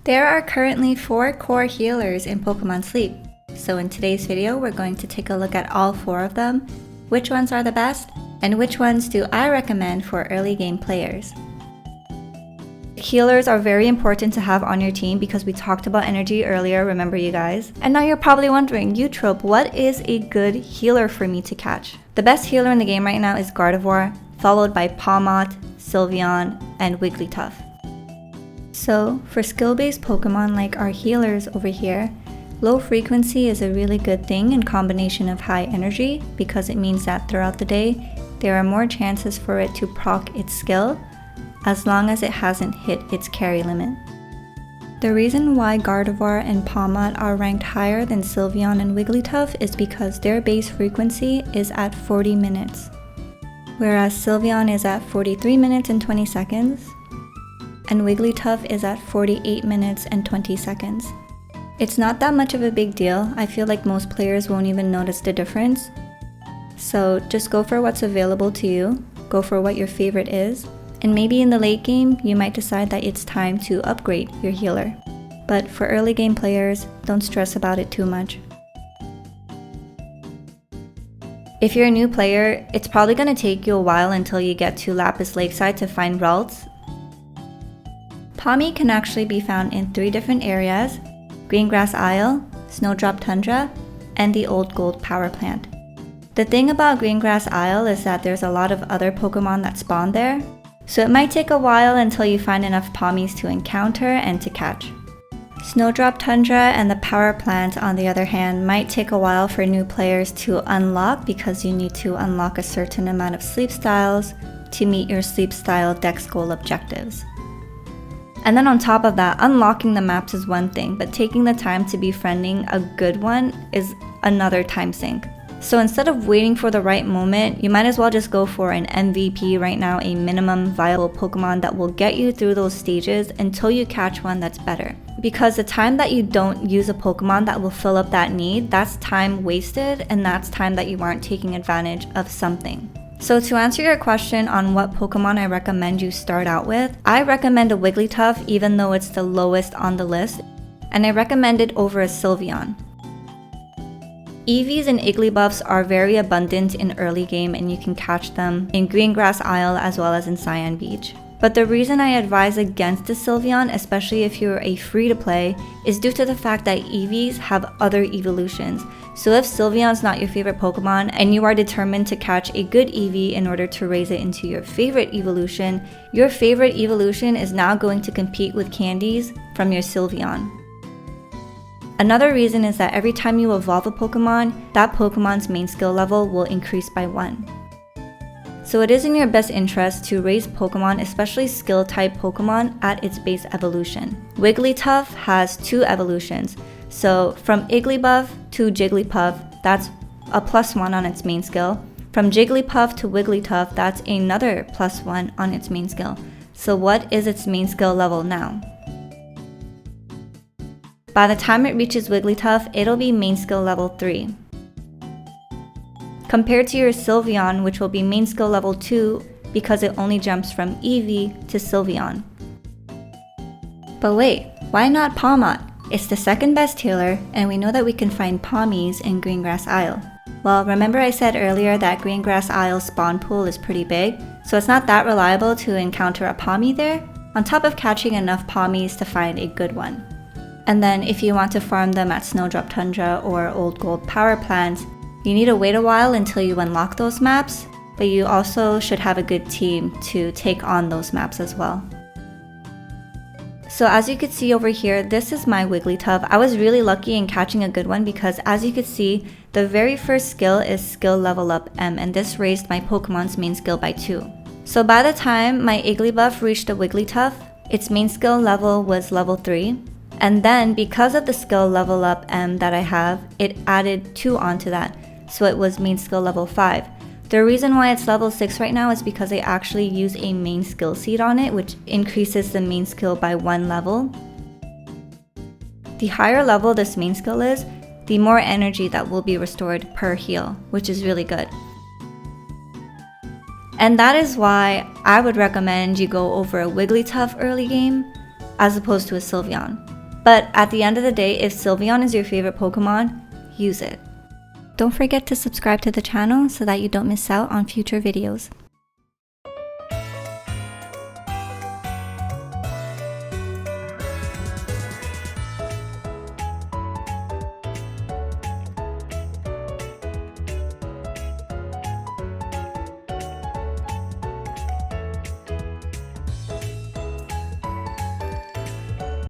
There are currently 4 core healers in Pokémon Sleep, so in today's video we're going to take a look at all 4 of them, which ones are the best, and which ones do I recommend for early game players. Healers are very important to have on your team because we talked about energy earlier, remember you guys? And now you're probably wondering, Eutrope, what is a good healer for me to catch? The best healer in the game right now is Gardevoir, followed by Pawmot, Sylveon, and Wigglytuff. So, for skill-based Pokemon like our healers over here, low frequency is a really good thing in combination of high energy because it means that throughout the day, there are more chances for it to proc its skill as long as it hasn't hit its carry limit. The reason why Gardevoir and Pawmot are ranked higher than Sylveon and Wigglytuff is because their base frequency is at 40 minutes, whereas Sylveon is at 43 minutes and 20 seconds, and Wigglytuff is at 48 minutes and 20 seconds. It's not that much of a big deal. I feel like most players won't even notice the difference. So just go for what's available to you, go for what your favorite is, and maybe in the late game, you might decide that it's time to upgrade your healer. But for early game players, don't stress about it too much. If you're a new player, it's probably going to take you a while until you get to Lapis Lakeside to find Ralts. Pawmi can actually be found in 3 different areas: Greengrass Isle, Snowdrop Tundra, and the Old Gold Power Plant. The thing about Greengrass Isle is that there's a lot of other Pokemon that spawn there, so it might take a while until you find enough Pawmis to encounter and to catch. Snowdrop Tundra and the Power Plant, on the other hand, might take a while for new players to unlock because you need to unlock a certain amount of sleep styles to meet your sleep style dex goal objectives. And then on top of that, unlocking the maps is one thing, but taking the time to befriending a good one is another time sink. So instead of waiting for the right moment, you might as well just go for an MVP right now, a minimum viable Pokemon that will get you through those stages until you catch one that's better. Because the time that you don't use a Pokemon that will fill up that need, that's time wasted, and that's time that you aren't taking advantage of something. So to answer your question on what Pokemon I recommend you start out with, I recommend a Wigglytuff even though it's the lowest on the list, and I recommend it over a Sylveon. EVs and Igglybuffs are very abundant in early game and you can catch them in Greengrass Isle as well as in Cyan Beach. But the reason I advise against the Sylveon, especially if you're a free-to-play, is due to the fact that EVs have other evolutions. So if Sylveon's not your favorite Pokemon and you are determined to catch a good EV in order to raise it into your favorite evolution is now going to compete with candies from your Sylveon. Another reason is that every time you evolve a Pokemon, that Pokemon's main skill level will increase by 1. So it is in your best interest to raise Pokemon, especially skill-type Pokemon, at its base evolution. Wigglytuff has 2 evolutions, so from Igglybuff to Jigglypuff, that's a +1 on its main skill. From Jigglypuff to Wigglytuff, that's another +1 on its main skill. So what is its main skill level now? By the time it reaches Wigglytuff, it'll be main skill level 3. Compared to your Sylveon, which will be main skill level 2 because it only jumps from EV to Sylveon. But wait, why not Pawmot? It's the second best healer, and we know that we can find Pawmis in Greengrass Isle. Well, remember I said earlier that Greengrass Isle's spawn pool is pretty big, so it's not that reliable to encounter a Pawmi there, on top of catching enough Pawmis to find a good one. And then if you want to farm them at Snowdrop Tundra or Old Gold Power Plant, you need to wait a while until you unlock those maps, but you also should have a good team to take on those maps as well. So as you can see over here, this is my Wigglytuff. I was really lucky in catching a good one because as you can see, the very first skill is skill level up M, and this raised my Pokemon's main skill by 2. So by the time my Igglybuff reached a Wigglytuff, its main skill level was level 3. And then because of the skill level up M that I have, it added 2 onto that. So it was main skill level 5. The reason why it's level 6 right now is because I actually use a main skill seed on it, which increases the main skill by 1 level. The higher level this main skill is, the more energy that will be restored per heal, which is really good. And that is why I would recommend you go over a Wigglytuff early game as opposed to a Sylveon. But at the end of the day, if Sylveon is your favorite Pokemon, use it. Don't forget to subscribe to the channel so that you don't miss out on future videos.